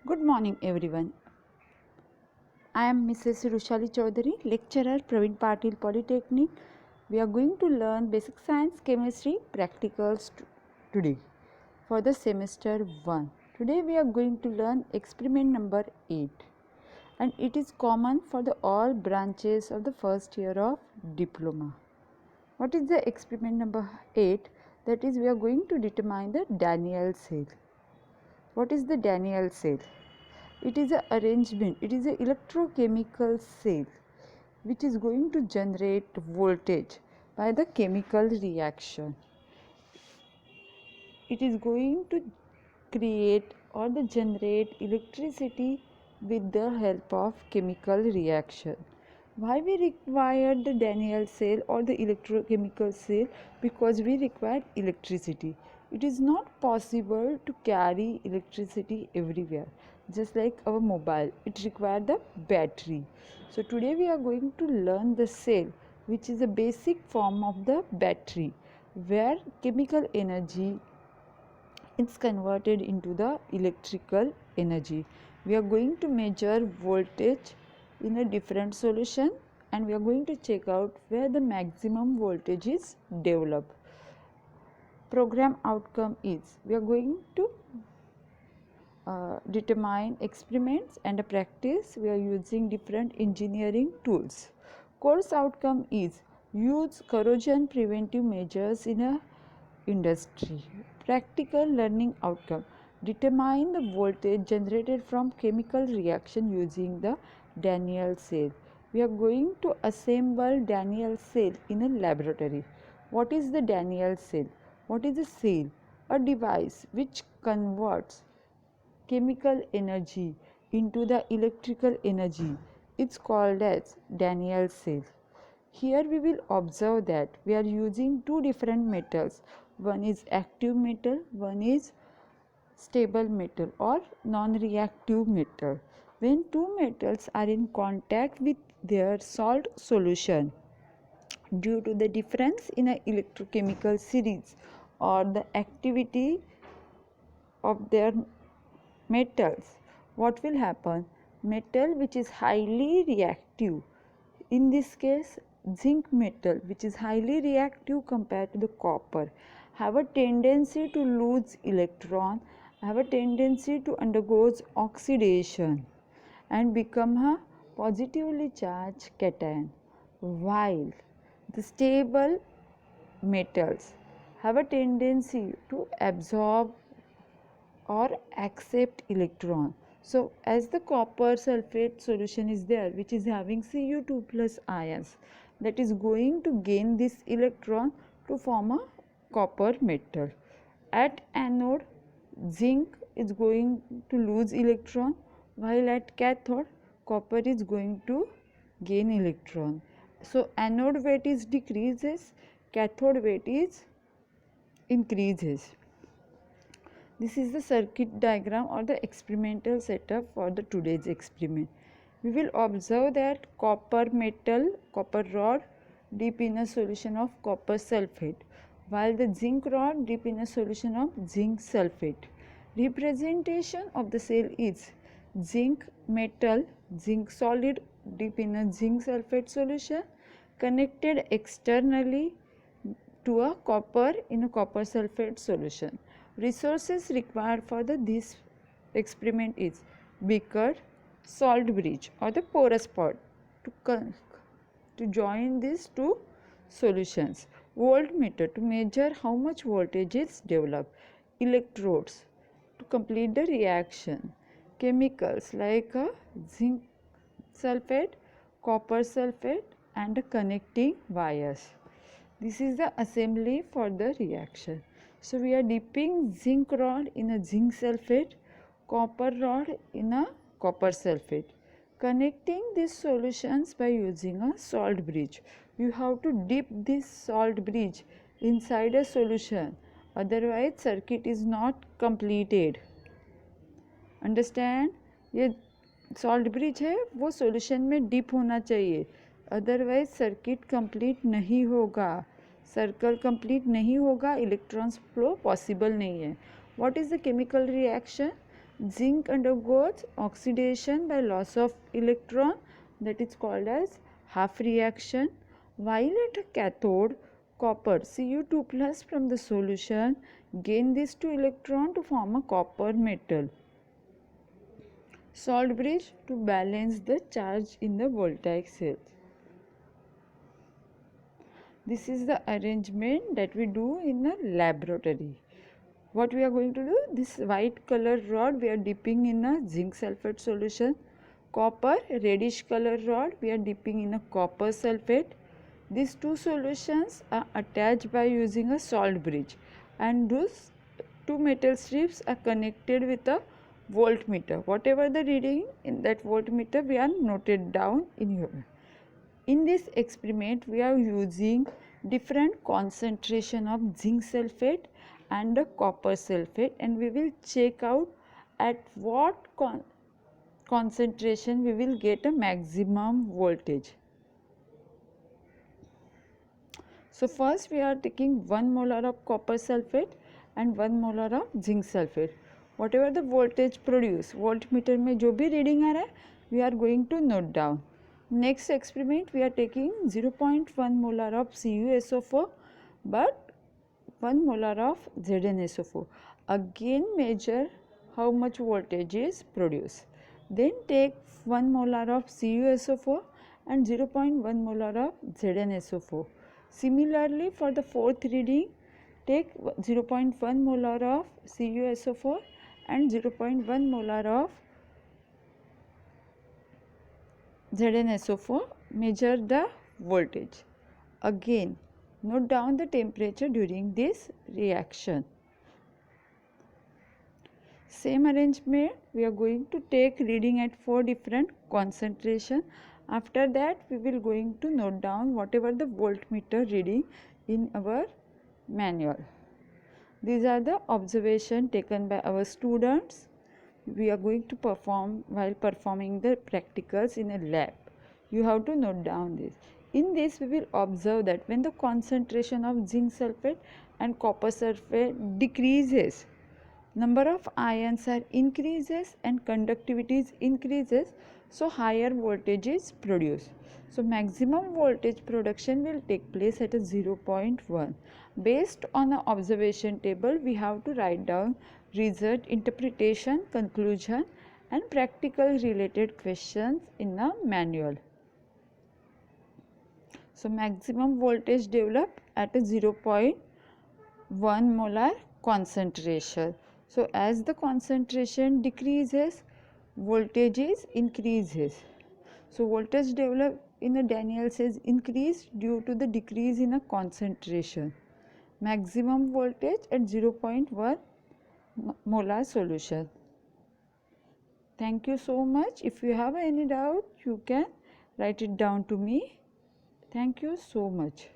Good morning, everyone. I am Mrs. Rushali Chaudhary, lecturer, Praveen Patil Polytechnic. We are going to learn basic science, chemistry, practicals today for the semester 1. Today we are going to learn experiment number 8, and it is common for the all branches of the first year of diploma. What is the experiment number 8? That is, we are going to determine the Daniell cell. What is the Daniell cell? It is an arrangement, it is an electrochemical cell which is going to generate voltage by the chemical reaction. It is going to create or generate electricity with the help of chemical reaction. Why we require the Daniell cell or the electrochemical cell? Because we require electricity. It is not possible to carry electricity everywhere, just like our mobile. It requires the battery. So today we are going to learn the cell, which is a basic form of the battery, where chemical energy is converted into the electrical energy. We are going to measure voltage in a different solution, and we are going to check out where the maximum voltage is developed. Program outcome is we are going to determine experiments and a practice. We are using different engineering tools. Course outcome is use corrosion preventive measures in a industry. Practical learning outcome, determine the voltage generated from chemical reaction using the Daniell cell. We are going to assemble Daniell cell in a laboratory. What is the Daniell cell? What is a cell? A device which converts chemical energy into the electrical energy. It's called as Daniell cell. Here we will observe that we are using two different metals. One is active metal, one is stable metal or non-reactive metal. When two metals are in contact with their salt solution, due to the difference in a electrochemical series or the activity of their metals, what will happen? Metal which is highly reactive, in this case zinc metal, which is highly reactive compared to the copper, have a tendency to lose electron, have a tendency to undergo oxidation and become a positively charged cation, while the stable metals have a tendency to absorb or accept electron. So as the copper sulfate solution is there, which is having Cu2 plus ions, that is going to gain this electron to form a copper metal. At anode, zinc is going to lose electron, while at cathode copper is going to gain electron. So anode weight is decreases, cathode weight is increases. This is the circuit diagram or the experimental setup for the today's experiment. We will observe that copper metal, copper rod dip in a solution of copper sulfate, while the zinc rod dip in a solution of zinc sulfate. Representation of the cell is zinc metal, zinc solid dip in a zinc sulfate solution, connected externally to a copper in a copper sulfate solution. Resources required for this experiment is beaker, salt bridge or the porous pot to join these two solutions, voltmeter to measure how much voltage is developed, electrodes to complete the reaction, chemicals like zinc sulfate, copper sulfate and connecting wires. This is the assembly for the reaction. So we are dipping zinc rod in a zinc sulfate, copper rod in a copper sulfate. Connecting these solutions by using a salt bridge. You have to dip this salt bridge inside a solution, otherwise circuit is not completed. Understand, ये salt bridge है वो solution में dip होना चाहिए, otherwise circuit complete नहीं होगा, circle complete नहीं होगा, इलेक्ट्रॉन्स फ्लो पॉसिबल नहीं है. What is the chemical reaction? Zinc undergoes oxidation by loss of electron, that is called as half reaction, while at a cathode copper Cu2 plus from the solution gain these 2 electron to form a copper metal salt bridge to balance the charge in the voltaic cells. This is the arrangement that we do in a laboratory. What we are going to do, this white color rod we are dipping in a zinc sulfate solution, copper reddish color rod we are dipping in a copper sulfate. These two solutions are attached by using a salt bridge, and those two metal strips are connected with a voltmeter. Whatever the reading in that voltmeter we are noted down in here. In this experiment we are using different concentration of zinc sulfate and the copper sulfate, and we will check out at what concentration we will get a maximum voltage. So first we are taking 1 molar of copper sulfate and 1 molar of zinc sulfate. Whatever the voltage produced, voltmeter में जो भी reading आ रहा है, we are going to note down. Next experiment we are taking 0.1 molar of CuSO4 but 1 molar of ZnSO4. Again measure how much voltage is produced. Then take 1 molar of CuSO4 and 0.1 molar of ZnSO4. Similarly, for the fourth reading, take 0.1 molar of CuSO4 and 0.1 molar of ZnSO4, measure the voltage. Again, note down the temperature during this reaction. Same arrangement, we are going to take reading at 4 different concentration. After that, we will going to note down whatever the voltmeter reading in our manual. These are the observation taken by our students. We are going to perform while performing the practicals in a lab. You have to note down this. In this, we will observe that when the concentration of zinc sulfate and copper sulfate decreases, number of ions are increases and conductivity is increases, so higher voltage is produced. So maximum voltage production will take place at a 0.1. Based on the observation table, we have to write down result, interpretation, conclusion and practical related questions in the manual. So maximum voltage developed at a 0.1 molar concentration. So as the concentration decreases, voltage increases. So voltage developed in a Daniell says increase due to the decrease in a concentration. Maximum voltage at 0.1 molar solution. Thank you so much. If you have any doubt, you can write it down to me. Thank you so much.